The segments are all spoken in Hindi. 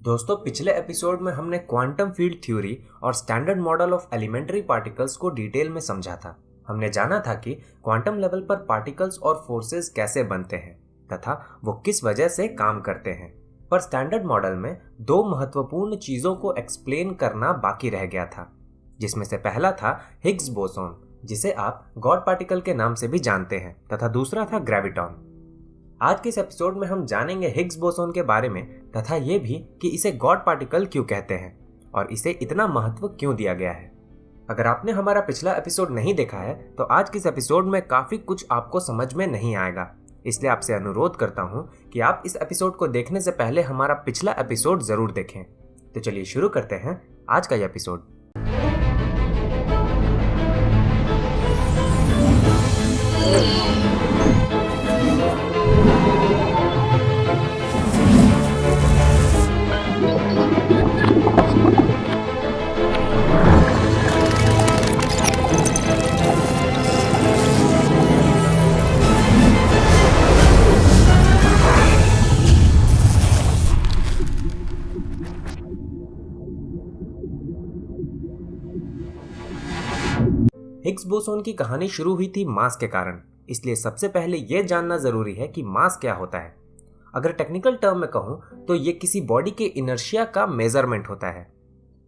दोस्तों, पिछले एपिसोड में हमने क्वांटम फील्ड थ्योरी और standard model of elementary particles को डिटेल में समझा था। हमने जाना था कि क्वांटम लेवल पर पार्टिकल्स और फोर्सेस कैसे बनते हैं तथा वो किस वजह से काम करते हैं। पर स्टैंडर्ड मॉडल में दो महत्वपूर्ण चीजों को एक्सप्लेन करना बाकी रह गया था, जिसमें से पहला था हिग्स बोसोन, जिसे आप गॉड पार्टिकल के नाम से भी जानते हैं, तथा दूसरा था ग्रेविटॉन। आज के इस एपिसोड में हम जानेंगे हिग्स बोसोन के बारे में तथा ये भी कि इसे गॉड पार्टिकल क्यों कहते हैं और इसे इतना महत्व क्यों दिया गया है। अगर आपने हमारा पिछला एपिसोड नहीं देखा है तो आज के इस एपिसोड में काफी कुछ आपको समझ में नहीं आएगा, इसलिए आपसे अनुरोध करता हूं कि आप इस एपिसोड को देखने से पहले हमारा पिछला एपिसोड जरूर देखें। तो चलिए शुरू करते हैं आज का ये एपिसोड। हिग्स बोसोन की कहानी शुरू हुई थी मास के कारण, इसलिए सबसे पहले यह जानना जरूरी है कि मास क्या होता है। अगर टेक्निकल टर्म में कहूं तो यह किसी बॉडी के इनर्शिया का मेजरमेंट होता है।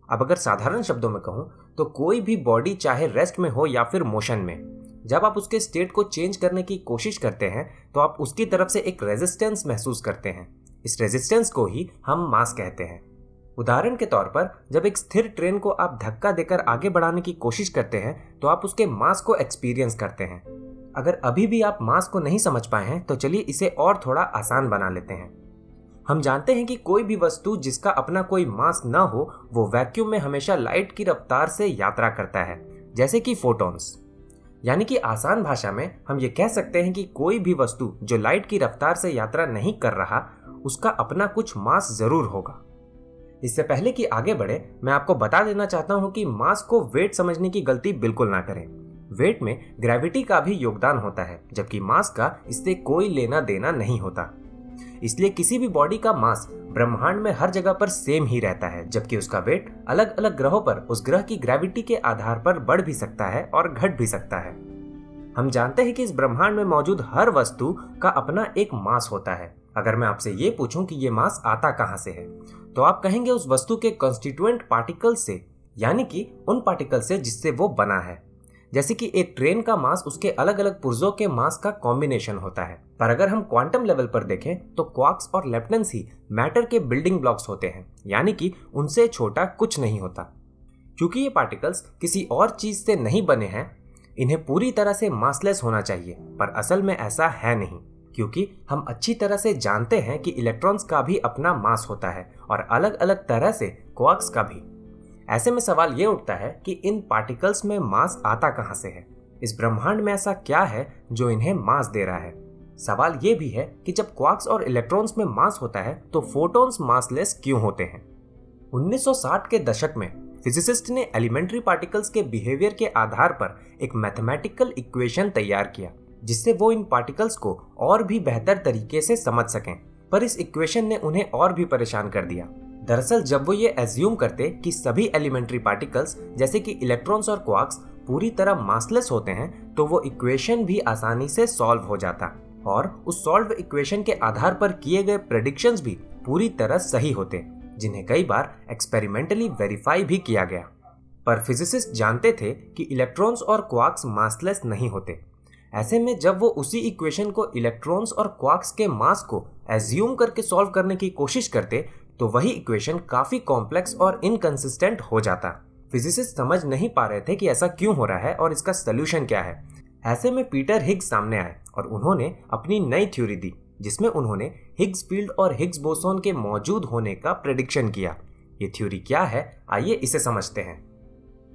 अब अगर साधारण शब्दों में कहूं तो कोई भी बॉडी चाहे रेस्ट में हो या फिर मोशन में, जब आप उसके स्टेट को चेंज करने की कोशिश करते हैं तो आप उसकी तरफ से एक रेजिस्टेंस महसूस करते हैं। इस रेजिस्टेंस को ही हम मास कहते हैं। उदाहरण के तौर पर जब एक स्थिर ट्रेन को आप धक्का देकर आगे बढ़ाने की कोशिश करते हैं तो आप उसके मास को एक्सपीरियंस करते हैं। अगर अभी भी आप मास को नहीं समझ पाए हैं तो चलिए इसे और थोड़ा आसान बना लेते हैं। हम जानते हैं कि कोई भी वस्तु जिसका अपना कोई मास न हो वो वैक्यूम में हमेशा लाइट की रफ्तार से यात्रा करता है, जैसे कि फोटॉन्स। यानी कि आसान भाषा में हम ये कह सकते हैं कि कोई भी वस्तु जो लाइट की रफ्तार से यात्रा नहीं कर रहा उसका अपना कुछ मास जरूर होगा। इससे पहले कि आगे बढ़े मैं आपको बता देना चाहता हूं कि मास को वेट समझने की गलती बिल्कुल ना करें। वेट में ग्रेविटी का भी योगदान होता है, जबकि मास का इससे कोई लेना देना नहीं होता। इसलिए किसी भी बॉडी का मास ब्रह्मांड में हर जगह पर सेम ही रहता है, जबकि उसका वेट अलग अलग ग्रहों पर उस ग्रह की ग्रेविटी के आधार पर बढ़ भी सकता है और घट भी सकता है। हम जानते हैं कि इस ब्रह्मांड में मौजूद हर वस्तु का अपना एक मास होता है। अगर मैं आपसे ये पूछूं कि ये मास आता कहां से है तो आप कहेंगे उस वस्तु के कॉन्स्टिट्यूएंट पार्टिकल से, यानी कि उन पार्टिकल से जिससे वो बना है। जैसे कि एक ट्रेन का मास उसके अलग अलग पुर्जों के मास का कॉम्बिनेशन होता है। पर अगर हम क्वांटम लेवल पर देखें तो क्वार्क्स और लेप्टन्स ही मैटर के बिल्डिंग ब्लॉक्स होते हैं, यानी कि उनसे छोटा कुछ नहीं होता। क्योंकि ये पार्टिकल्स किसी और चीज से नहीं बने हैं, इन्हें पूरी तरह से मासलेस होना चाहिए, पर असल में ऐसा है नहीं, क्योंकि हम अच्छी तरह से जानते हैं कि इलेक्ट्रॉन्स का भी अपना मास होता है और अलग अलग तरह से क्वार्क्स का भी। ऐसे में सवाल ये उठता है कि इन पार्टिकल्स में मास आता कहां से है। इस ब्रह्मांड में ऐसा क्या है जो इन्हें मास दे रहा है। सवाल ये भी है कि जब क्वार्क्स और इलेक्ट्रॉन्स में मास होता है तो फोटॉन्स मासलेस क्यों होते हैं। 1960 के दशक में फिजिसिस्ट ने एलिमेंट्री पार्टिकल्स के बिहेवियर के आधार पर एक मैथमेटिकल इक्वेशन तैयार किया, जिससे वो इन पार्टिकल्स को और भी बेहतर तरीके से समझ सकें। पर इस इक्वेशन ने उन्हें और भी परेशान कर दिया। दरअसल जब वो ये एज्यूम करते कि सभी एलिमेंट्री पार्टिकल्स जैसे कि इलेक्ट्रॉन्स और क्वार्क्स पूरी तरह मासलेस होते हैं तो वो इक्वेशन भी आसानी से सॉल्व हो जाता और उस सॉल्व इक्वेशन के आधार पर किए गए प्रेडिक्शंस भी पूरी तरह सही होते, जिन्हें कई बार एक्सपेरिमेंटली वेरीफाई भी किया गया। पर फिजिसिस्ट जानते थे कि इलेक्ट्रॉन्स और क्वार्क्स मासलेस नहीं होते। ऐसे में जब वो उसी इक्वेशन को इलेक्ट्रॉन्स और क्वार्क्स के मास को एज्यूम करके सॉल्व करने की कोशिश करते तो वही इक्वेशन काफी कॉम्प्लेक्स और इनकंसिस्टेंट हो जाता। फिजिसिस्ट समझ नहीं पा रहे थे कि ऐसा क्यों हो रहा है और इसका सलूशन क्या है। ऐसे में पीटर हिग्स सामने आए और उन्होंने अपनी नई थ्योरी दी, जिसमें उन्होंने हिग्स फील्ड और हिग्स बोसोन के मौजूद होने का प्रेडिक्शन किया। ये थ्योरी क्या है, आइए इसे समझते हैं।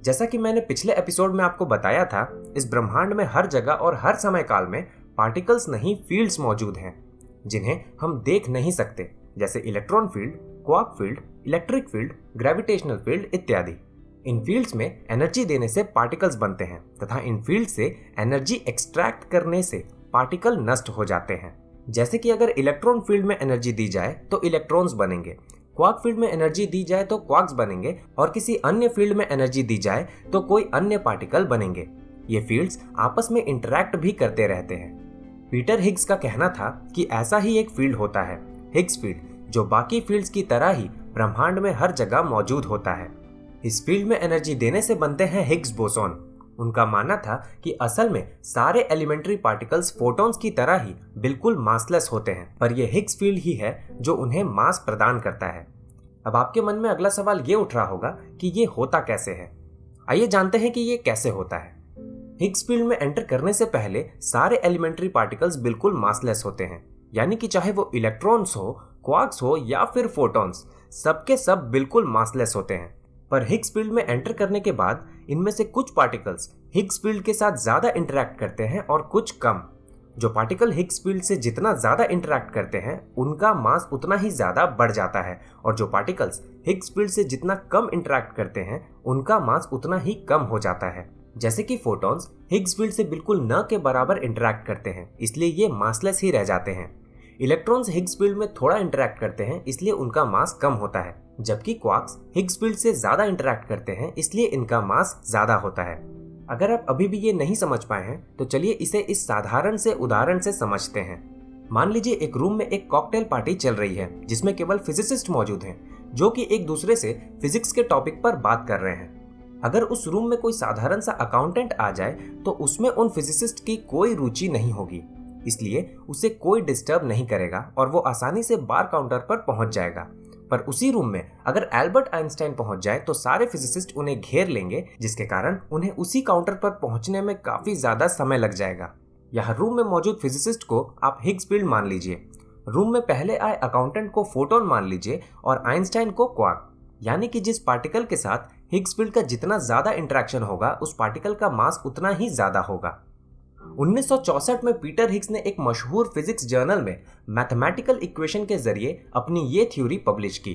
जैसा कि मैंने पिछले एपिसोड में आपको बताया था, इस ब्रह्मांड में हर जगह और हर समय काल में पार्टिकल्स नहीं फील्ड्स मौजूद हैं, जिन्हें हम देख नहीं सकते, जैसे electron filled, quark field, electric field, gravitational field इत्यादि। इन फील्ड्स में एनर्जी देने से पार्टिकल्स बनते हैं तथा इन फील्ड से एनर्जी एक्सट्रैक्ट करने से पार्टिकल नष्ट हो जाते हैं। जैसे कि अगर इलेक्ट्रॉन फील्ड में एनर्जी दी जाए तो इलेक्ट्रॉन्स बनेंगे, क्वार्क फील्ड में एनर्जी दी जाए तो क्वार्क्स बनेंगे और किसी अन्य फील्ड में एनर्जी दी जाए तो कोई अन्य पार्टिकल बनेंगे। ये फील्ड्स आपस में इंटरैक्ट भी करते रहते हैं। पीटर हिग्स का कहना था कि ऐसा ही एक फील्ड होता है, हिग्स फील्ड, जो बाकी फील्ड्स की तरह ही ब्रह्मांड में हर जगह मौजूद होता है। इस फील्ड में एनर्जी देने से बनते हैं हिग्स बोसॉन। उनका मानना था कि असल में सारे एलिमेंट्री पार्टिकल्स फोटॉन्स की तरह ही बिल्कुल मासलेस होते हैं, पर यह हिग्स फील्ड ही है जो उन्हें मास प्रदान करता है। अब आपके मन में अगला सवाल ये उठ रहा होगा कि ये होता कैसे है। आइए जानते हैं कि ये कैसे होता है। हिग्स फील्ड में एंटर करने से पहले सारे एलिमेंट्री पार्टिकल्स बिल्कुल मासलेस होते हैं, यानी कि चाहे वो इलेक्ट्रॉन्स हो, क्वार्क्स हो या फिर फोटॉन्स, सबके सब बिल्कुल मासलेस होते हैं। पर हिग्स फील्ड में एंटर करने के बाद इनमें से कुछ पार्टिकल्स हिग्स फील्ड के साथ ज्यादा इंटरैक्ट करते हैं और कुछ कम। जो पार्टिकल हिग्स फील्ड से जितना ज्यादा इंटरैक्ट करते हैं उनका मास उतना ही ज्यादा बढ़ जाता है, और जो पार्टिकल्स हिग्स फील्ड से जितना कम इंटरैक्ट करते हैं उनका मास उतना ही कम हो जाता है। जैसे कि फोटॉन्स हिग्स फील्ड से बिल्कुल न के बराबर इंटरैक्ट करते हैं, इसलिए ये मासलेस ही रह जाते हैं। इलेक्ट्रॉन्स हिग्स फील्ड में थोड़ा इंटरैक्ट करते हैं, इसलिए उनका मास कम होता है, जबकि क्वार्क्स हिग्स फील्ड से ज्यादा इंटरैक्ट करते हैं, इसलिए इनका मास ज्यादा होता है। अगर आप अभी भी ये नहीं समझ पाए हैं तो चलिए इसे इस साधारण से उदाहरण से समझते हैं। मान लीजिए एक रूम में एक कॉकटेल पार्टी चल रही है जिसमें केवल फिजिसिस्ट मौजूद हैं, जो कि एक दूसरे से फिजिक्स के टॉपिक पर बात कर रहे हैं। अगर उस रूम में कोई साधारण सा अकाउंटेंट आ जाए तो उसमें उन फिजिसिस्ट की कोई रुचि नहीं होगी, इसलिए उसे कोई डिस्टर्ब नहीं करेगा और वो आसानी से बार काउंटर पर पहुंच जाएगा। पर उसी रूम में अगर एल्बर्ट आइंस्टाइन पहुंच जाए तो सारे फिजिसिस्ट उन्हें घेर लेंगे, जिसके कारण उन्हें उसी काउंटर पर पहुंचने में काफी ज्यादा समय लग जाएगा। यहाँ रूम में मौजूद फिजिसिस्ट को आप हिग्स फील्ड मान लीजिए, रूम में पहले आए अकाउंटेंट को फोटॉन मान लीजिए और आइंस्टाइन को क्वार्क, यानी कि जिस पार्टिकल के साथ हिग्स फील्ड का जितना ज्यादा इंटरेक्शन होगा उस पार्टिकल का मास उतना ही ज्यादा होगा। 1964 में पीटर हिग्स ने एक मशहूर फिजिक्स जर्नल में मैथमेटिकल इक्वेशन के जरिए अपनी ये थ्योरी पब्लिश की,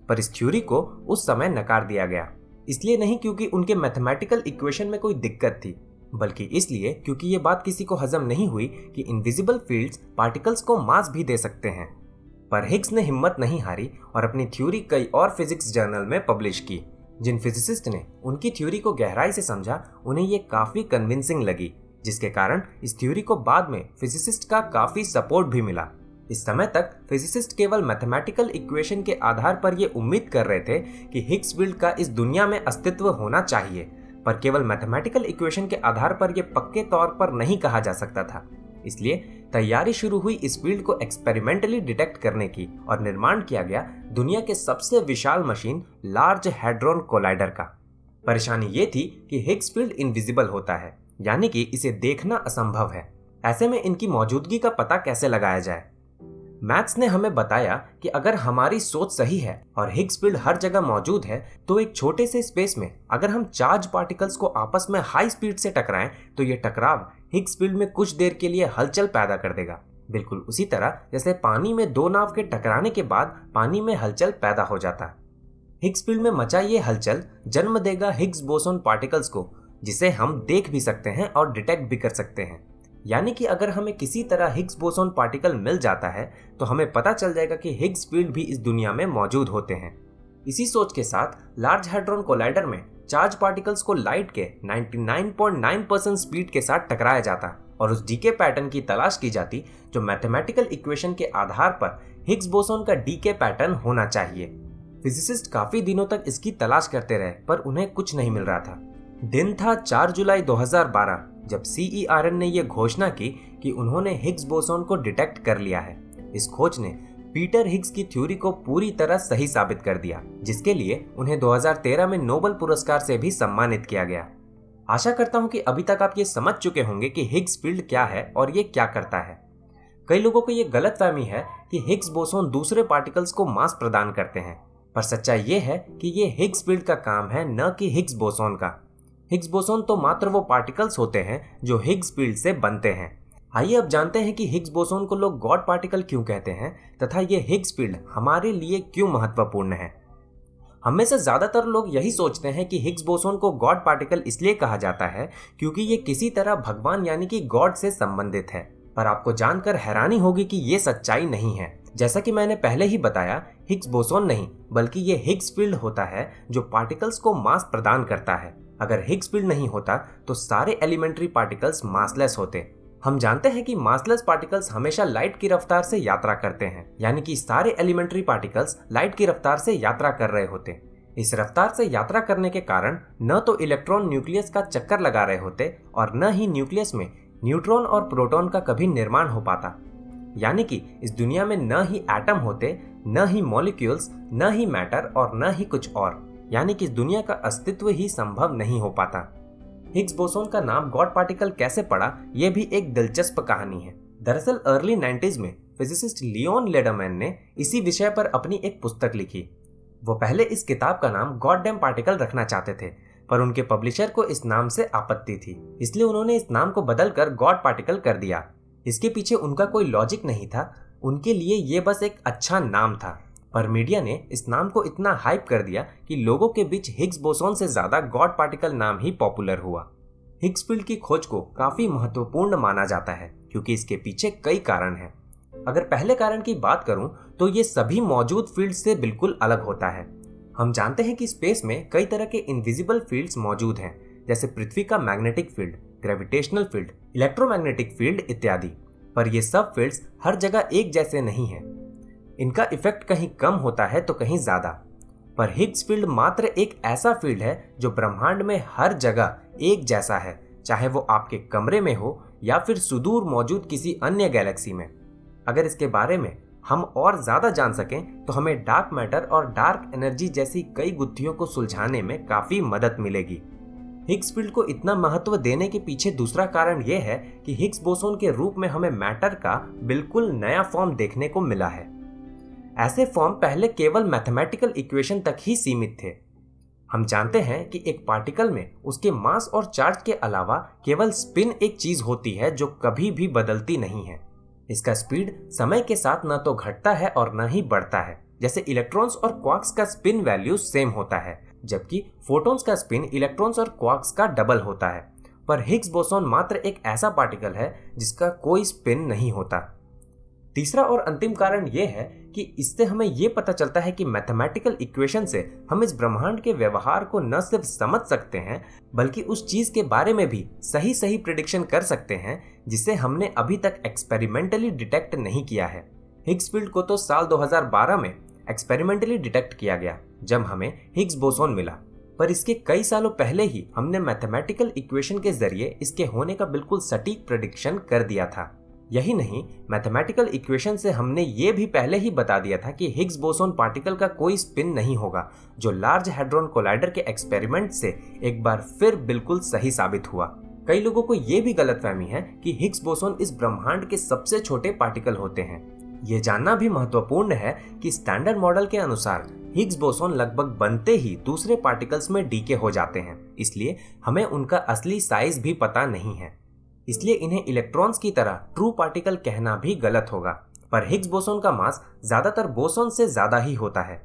पर इस थ्योरी को उस समय नकार दिया गया। इसलिए नहीं क्योंकि उनके मैथमेटिकल इक्वेशन में कोई दिक्कत थी, बल्कि इसलिए क्योंकि ये बात किसी को हजम नहीं हुई कि इनविजिबल फील्ड्स पार्टिकल्स को मास भी दे सकते हैं। पर हिग्स ने हिम्मत नहीं हारी और अपनी थ्योरी कई और फिजिक्स जर्नल में पब्लिश की। जिन फिजिसिस्ट ने उनकी थ्योरी को गहराई से समझा उन्हें ये काफी कन्विंसिंग लगी, जिसके कारण इस थ्योरी को बाद में फिजिसिस्ट का काफी सपोर्ट भी मिला। इस समय तक फिजिसिस्ट केवल मैथमेटिकल इक्वेशन के आधार पर यह उम्मीद कर रहे थे कि हिग्स फील्ड का इस दुनिया में अस्तित्व होना चाहिए, पर केवल मैथमेटिकल इक्वेशन के आधार पर यह पक्के तौर पर नहीं कहा जा सकता था। इसलिए तैयारी शुरू हुई इस फील्ड को एक्सपेरिमेंटली डिटेक्ट करने की और निर्माण किया गया दुनिया के सबसे विशाल मशीन लार्ज हैड्रॉन कोलाइडर का। परेशानी ये थी कि हिग्स फील्ड इनविजिबल होता है, यानी कि इसे देखना असंभव है। ऐसे में इनकी मौजूदगी का पता कैसे लगाया जाए? मैथ्स ने हमें बताया कि अगर हमारी सोच सही है और हिग्स फील्ड हर जगह मौजूद है तो एक छोटे से स्पेस में अगर हम चार्ज पार्टिकल्स को आपस में हाई स्पीड से टकराएं तो ये टकराव हिग्स फील्ड में कुछ देर के लिए हलचल पैदा कर देगा, बिल्कुल उसी तरह जैसे पानी में दो नाव के टकराने के बाद पानी में हलचल पैदा हो जाता है। हिग्स फील्ड में मचा ये हलचल जन्म देगा हिग्स बोसॉन पार्टिकल्स को, जिसे हम देख भी सकते हैं और डिटेक्ट भी कर सकते हैं। यानी कि अगर हमें किसी तरह हिग्स बोसॉन पार्टिकल मिल जाता है तो हमें पता चल जाएगा कि हिग्स फील्ड भी इस दुनिया में मौजूद होते हैं। इसी सोच के साथ लार्ज हैड्रॉन कोलाइडर में चार्ज पार्टिकल्स को लाइट के 99.9% स्पीड के साथ टकराया जाता और उस डीके पैटर्न की तलाश की जाती जो मैथमेटिकल इक्वेशन के आधार पर हिग्स बोसॉन का डीके पैटर्न होना चाहिए। फिजिसिस्ट काफी दिनों तक इसकी तलाश करते रहे पर उन्हें कुछ नहीं मिल रहा था। दिन था 4 जुलाई 2012 जब CERN ने यह घोषणा की कि उन्होंने हिग्स बोसॉन को डिटेक्ट कर लिया है। इस खोज ने पीटर हिग्स की थ्योरी को पूरी तरह सही साबित कर दिया, जिसके लिए उन्हें 2013 में नोबेल पुरस्कार से भी सम्मानित किया गया। आशा करता हूं कि अभी तक आप ये समझ चुके होंगे कि हिग्स फील्ड क्या है और ये क्या करता है। कई लोगों को ये गलतफहमी है कि हिग्स बोसॉन दूसरे पार्टिकल्स को मास प्रदान करते हैं, पर सच्चाई ये है कि ये हिग्स फील्ड का काम है, न कि हिग्स बोसॉन का। हिग्स बोसॉन तो मात्र वो पार्टिकल्स होते हैं जो हिग्स फील्ड से बनते हैं। आइए अब जानते हैं कि हिग्स बोसॉन को लोग गॉड पार्टिकल क्यों कहते हैं तथा ये हिग्स फील्ड हमारे लिए क्यों महत्वपूर्ण है। हम में से ज्यादातर लोग यही सोचते हैं कि हिग्स बोसॉन को गॉड पार्टिकल इसलिए कहा जाता है क्योंकि ये किसी तरह भगवान यानी कि गॉड से संबंधित है। पर आपको जानकर हैरानी होगी कि ये सच्चाई नहीं है। जैसा कि मैंने पहले ही बताया, हिग्स बोसोन नहीं बल्कि ये हिग्स फील्ड होता है जो पार्टिकल्स को मास प्रदान करता है। अगर हिग्स फील्ड नहीं होता तो सारे एलिमेंट्री पार्टिकल्स मासलेस होते। हम जानते हैं कि मासलेस पार्टिकल्स हमेशा लाइट की रफ्तार से यात्रा करते हैं, यानी कि सारे एलिमेंट्री पार्टिकल्स लाइट की रफ्तार से यात्रा कर रहे होते। इस रफ्तार से यात्रा करने के कारण न तो इलेक्ट्रॉन न्यूक्लियस का चक्कर लगा रहे होते और न ही न्यूक्लियस में न्यूट्रॉन और प्रोटॉन का कभी निर्माण हो पाता। यानी कि इस दुनिया में न ही एटम होते, न ही मॉलिक्यूल्स, न ही मैटर और न ही कुछ और, यानी कि इस दुनिया का अस्तित्व ही संभव नहीं हो पाता। हिग्स बोसोन का नाम गॉड पार्टिकल कैसे पड़ा, यह भी एक दिलचस्प कहानी है। दरअसल अर्ली 90s में फिजिसिस्ट लियोन लेडरमैन ने इसी विषय पर अपनी एक पुस्तक लिखी। वो पहले इस किताब का नाम गॉड डैम पार्टिकल रखना चाहते थे, पर उनके पब्लिशर को इस नाम से आपत्ति थी, इसलिए उन्होंने इस नाम को बदलकर गॉड पार्टिकल कर दिया। इसके पीछे उनका कोई लॉजिक नहीं था, उनके लिए ये बस एक अच्छा नाम था। पर मीडिया ने इस नाम को इतना हाइप कर दिया कि लोगों के बीच हिग्स बोसोन से ज्यादा गॉड पार्टिकल नाम ही पॉपुलर हुआ। हिग्स फील्ड की खोज को काफी महत्वपूर्ण माना जाता है क्योंकि इसके पीछे कई कारण हैं। अगर पहले कारण की बात करूं तो ये सभी मौजूद फील्ड से बिल्कुल अलग होता है। हम जानते हैं कि स्पेस में कई तरह के इनविजिबल फील्ड्स मौजूद हैं, जैसे पृथ्वी का magnetic field, gravitational field, electromagnetic field इत्यादि। पर ये सब फील्ड्स हर जगह एक जैसे नहीं हैं। इनका इफेक्ट कहीं कम होता है तो कहीं ज्यादा। पर हिग्स फील्ड मात्र एक ऐसा फील्ड है जो ब्रह्मांड में हर जगह एक जैसा है, चाहे वो आपके कमरे में हो या फिर सुदूर मौजूद किसी अन्य गैलेक्सी में। अगर इसके बारे में हम और ज्यादा जान सकें तो हमें डार्क मैटर और डार्क एनर्जी जैसी कई गुत्थियों को सुलझाने में काफी मदद मिलेगी। हिग्स फील्ड को इतना महत्व देने के पीछे दूसरा कारण यह है कि हिग्स बोसोन के रूप में हमें मैटर का बिल्कुल नया फॉर्म देखने को मिला है। ऐसे फॉर्म पहले केवल मैथमेटिकल इक्वेशन तक ही सीमित थे। हम जानते हैं कि एक पार्टिकल में उसके मास और चार्ज के अलावा केवल स्पिन एक चीज होती है जो कभी भी बदलती नहीं है। इसका स्पीड समय के साथ न तो घटता है और न ही बढ़ता है। जैसे इलेक्ट्रॉन्स और क्वार्क्स का स्पिन वैल्यू सेम होता है, जबकि फोटॉन्स का स्पिन इलेक्ट्रॉन्स और क्वार्क्स का डबल होता है। पर हिग्स बोसोन मात्र एक ऐसा पार्टिकल है जिसका कोई स्पिन नहीं होता। तीसरा और अंतिम कारण यह है कि इससे हमें यह पता चलता है कि मैथमेटिकल इक्वेशन से हम इस ब्रह्मांड के व्यवहार को न सिर्फ समझ सकते हैं बल्कि उस चीज के बारे में भी सही सही प्रिडिक्शन कर सकते हैं जिसे हमने अभी तक एक्सपेरिमेंटली डिटेक्ट नहीं किया है। हिग्स फील्ड को तो साल 2012 में एक्सपेरिमेंटली डिटेक्ट किया गया जब हमें हिग्स बोसोन मिला, पर इसके कई सालों पहले ही हमने मैथमेटिकल इक्वेशन के जरिए इसके होने का बिल्कुल सटीक प्रेडिक्शन कर दिया था। यही नहीं, मैथमेटिकल इक्वेशन से हमने ये भी पहले ही बता दिया था कि हिग्स बोसोन पार्टिकल का कोई स्पिन नहीं होगा, जो लार्ज हैड्रॉन कोलाइडर के एक्सपेरिमेंट से एक बार फिर बिल्कुल सही साबित हुआ। कई लोगों को यह भी गलतफहमी है कि हिग्स बोसोन इस ब्रह्मांड के सबसे छोटे पार्टिकल होते हैं। ये जानना भी महत्वपूर्ण है कि स्टैंडर्ड मॉडल के अनुसार हिग्स बोसोन लगभग बनते ही दूसरे पार्टिकल्स में डीके हो जाते हैं, इसलिए हमें उनका असली साइज भी पता नहीं है। इसलिए इन्हें इलेक्ट्रॉन्स की तरह ट्रू पार्टिकल कहना भी गलत होगा। पर हिग्स बोसोन का मास ज्यादातर बोसोन से ज्यादा ही होता है।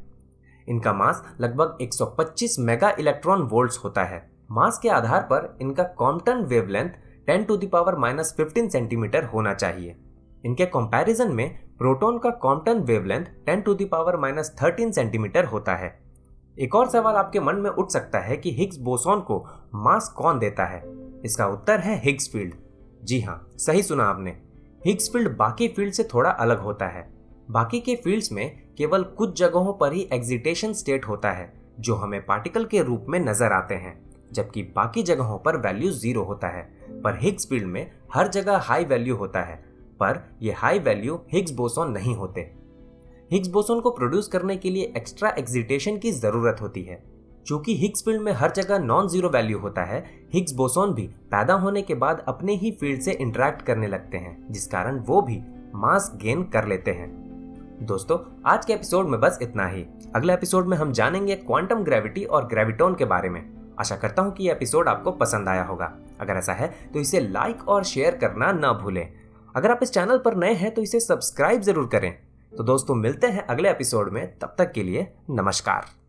इनका मास लगभग 125 मेगा इलेक्ट्रॉन वोल्ट्स होता है। मास के आधार पर इनका कॉम्पटन वेवलेंथ 10⁻15 सेंटीमीटर होना चाहिए। इनके कंपैरिजन में प्रोटॉन का कॉम्पटन वेवलेंथ 10⁻13 सेंटीमीटर होता है। एक और सवाल आपके मन में उठ सकता है कि हिग्स बोसोन को मास कौन देता है? इसका उत्तर है हिग्स फील्ड। जी हाँ, सही सुना आपने। हिग्स फील्ड बाकी फील्ड से थोड़ा अलग होता है। बाकी के फील्ड्स में केवल कुछ जगहों पर ही एक्साइटेशन स्टेट होता है जो हमें पार्टिकल के रूप में नजर आते हैं, जबकि बाकी जगहों पर वैल्यू 0 होता है। पर हिग्स फील्ड में हर जगह हाई वैल्यू होता है, पर यह हाई वैल्यू हिग्स बोसोन नहीं होते। हिग्स बोसोन को प्रोड्यूस करने के लिए एक्स्ट्रा एक्साइटेशन की जरूरत होती है। चूंकि हिग्स फील्ड में हर जगह नॉन जीरो वैल्यू होता है, हिग्स बोसोन भी पैदा होने के बाद अपने ही फील्ड से इंटरैक्ट करने लगते हैं, जिस कारण वो भी मास गेन कर लेते हैं। दोस्तों, आज के एपिसोड में बस इतना ही। अगले एपिसोड में हम जानेंगे क्वांटम ग्रेविटी और ग्रेविटॉन के बारे में। आशा करता हूँ कि ये एपिसोड आपको पसंद आया होगा। अगर ऐसा है तो इसे लाइक और शेयर करना ना भूलें। अगर आप इस चैनल पर नए हैं तो इसे सब्सक्राइब जरूर करें। तो दोस्तों, मिलते हैं अगले एपिसोड में। तब तक के लिए नमस्कार।